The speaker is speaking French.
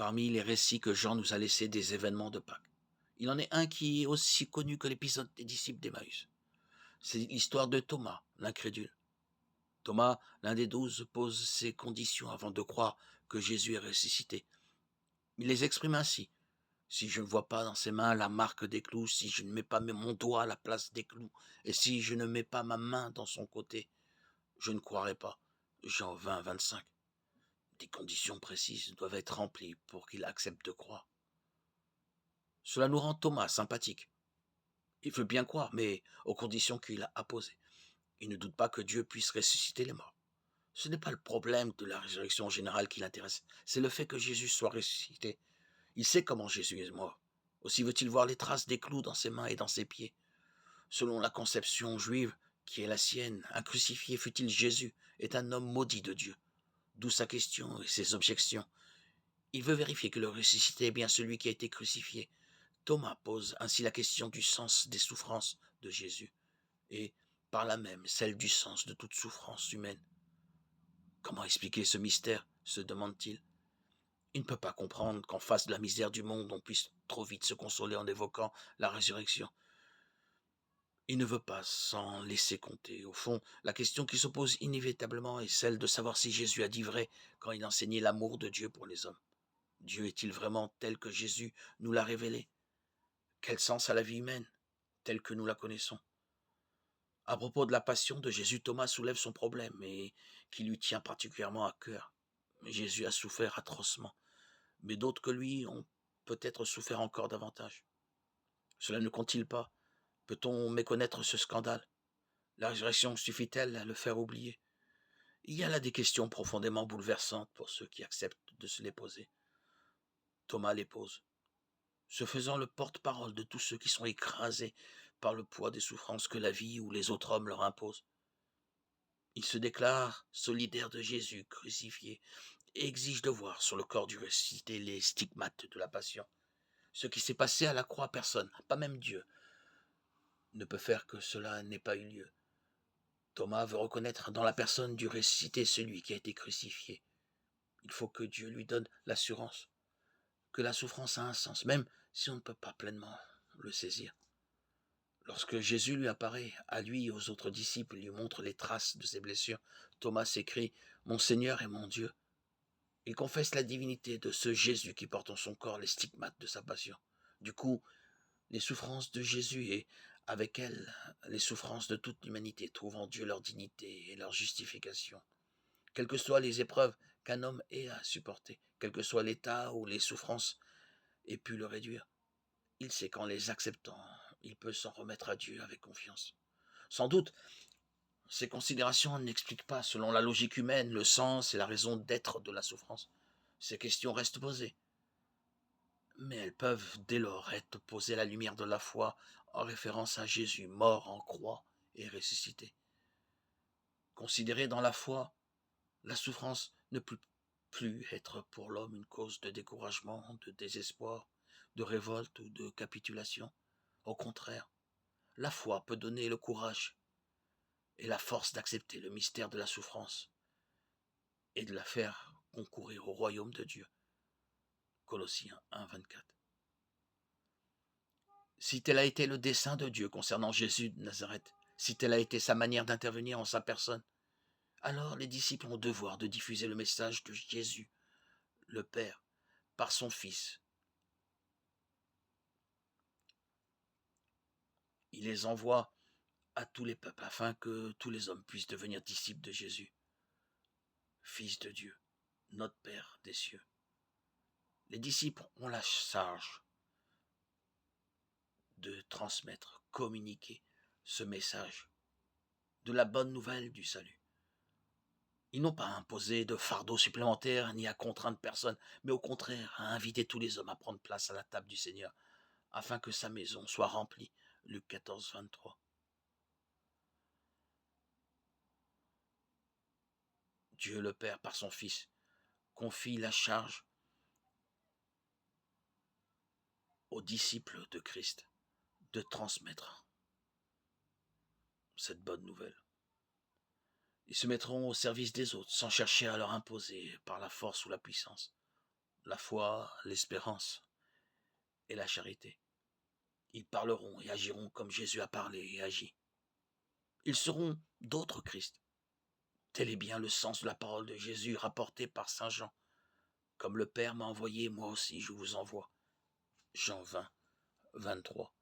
parmi les récits que Jean nous a laissés des événements de Pâques. Il en est un qui est aussi connu que l'épisode des disciples d'Emmaüs. C'est l'histoire de Thomas, l'incrédule. Thomas, l'un des 12, pose ses conditions avant de croire que Jésus est ressuscité. Il les exprime ainsi. Si je ne vois pas dans ses mains la marque des clous, si je ne mets pas mon doigt à la place des clous, et si je ne mets pas ma main dans son côté, je ne croirai pas. Jean 20, 25. Des conditions précises doivent être remplies pour qu'il accepte de croire. Cela nous rend Thomas sympathique. Il veut bien croire, mais aux conditions qu'il a apposées. Il ne doute pas que Dieu puisse ressusciter les morts. Ce n'est pas le problème de la résurrection générale qui l'intéresse, c'est le fait que Jésus soit ressuscité. Il sait comment Jésus est mort. Aussi veut-il voir les traces des clous dans ses mains et dans ses pieds. Selon la conception juive qui est la sienne, un crucifié, fût-il Jésus, est un homme maudit de Dieu. D'où sa question et ses objections. Il veut vérifier que le ressuscité est bien celui qui a été crucifié. Thomas pose ainsi la question du sens des souffrances de Jésus, et par là même celle du sens de toute souffrance humaine. Comment expliquer ce mystère, se demande-t-il. Il ne peut pas comprendre qu'en face de la misère du monde, on puisse trop vite se consoler en évoquant la résurrection. Il ne veut pas s'en laisser compter. Au fond, la question qui s'oppose inévitablement est celle de savoir si Jésus a dit vrai quand il enseignait l'amour de Dieu pour les hommes. Dieu est-il vraiment tel que Jésus nous l'a révélé? Quel sens a la vie humaine, telle que nous la connaissons? À propos de la passion de Jésus, Thomas soulève son problème et qui lui tient particulièrement à cœur. Jésus a souffert atrocement, mais d'autres que lui ont peut-être souffert encore davantage. Cela ne compte-t-il pas? Peut-on méconnaître ce scandale? La résurrection suffit-elle à le faire oublier? Il y a là des questions profondément bouleversantes pour ceux qui acceptent de se les poser. Thomas les pose, se faisant le porte-parole de tous ceux qui sont écrasés par le poids des souffrances que la vie ou les autres hommes leur imposent. Il se déclare solidaire de Jésus crucifié et exige de voir sur le corps du ressuscité les stigmates de la passion. Ce qui s'est passé à la croix, personne, pas même Dieu, ne peut faire que cela n'ait pas eu lieu. Thomas veut reconnaître dans la personne du ressuscité celui qui a été crucifié. Il faut que Dieu lui donne l'assurance que la souffrance a un sens, même si on ne peut pas pleinement le saisir. Lorsque Jésus lui apparaît, à lui et aux autres disciples, lui montre les traces de ses blessures, Thomas s'écrie « Mon Seigneur et mon Dieu ». Il confesse la divinité de ce Jésus qui porte en son corps les stigmates de sa passion. Du coup, les souffrances de Jésus et, avec elles, les souffrances de toute l'humanité trouvent en Dieu leur dignité et leur justification. Quelles que soient les épreuves qu'un homme ait à supporter, quel que soit l'état où les souffrances aient pu le réduire, il sait qu'en les acceptant, il peut s'en remettre à Dieu avec confiance. Sans doute, ces considérations n'expliquent pas, selon la logique humaine, le sens et la raison d'être de la souffrance. Ces questions restent posées, mais elles peuvent dès lors être posées à la lumière de la foi en référence à Jésus, mort en croix et ressuscité. Considérée dans la foi, la souffrance ne peut plus être pour l'homme une cause de découragement, de désespoir, de révolte ou de capitulation. Au contraire, la foi peut donner le courage et la force d'accepter le mystère de la souffrance et de la faire concourir au royaume de Dieu. Colossiens 1, 24. Si tel a été le dessein de Dieu concernant Jésus de Nazareth, si telle a été sa manière d'intervenir en sa personne, alors les disciples ont devoir de diffuser le message de Jésus, le Père, par son Fils. Il les envoie à tous les peuples afin que tous les hommes puissent devenir disciples de Jésus, Fils de Dieu, notre Père des cieux. Les disciples ont la charge de transmettre, communiquer ce message de la bonne nouvelle du salut. Ils n'ont pas imposé de fardeau supplémentaire ni à contraindre personne, mais au contraire à inviter tous les hommes à prendre place à la table du Seigneur, afin que sa maison soit remplie. Luc 14, 23. Dieu le Père, par son Fils, confie la charge aux disciples de Christ de transmettre cette bonne nouvelle. Ils se mettront au service des autres sans chercher à leur imposer par la force ou la puissance. la foi, l'espérance et la charité. Ils parleront et agiront comme Jésus a parlé et agi. Ils seront d'autres Christ. Tel est bien le sens de la parole de Jésus rapportée par saint Jean. Comme le Père m'a envoyé, moi aussi je vous envoie. Jean 20, 23.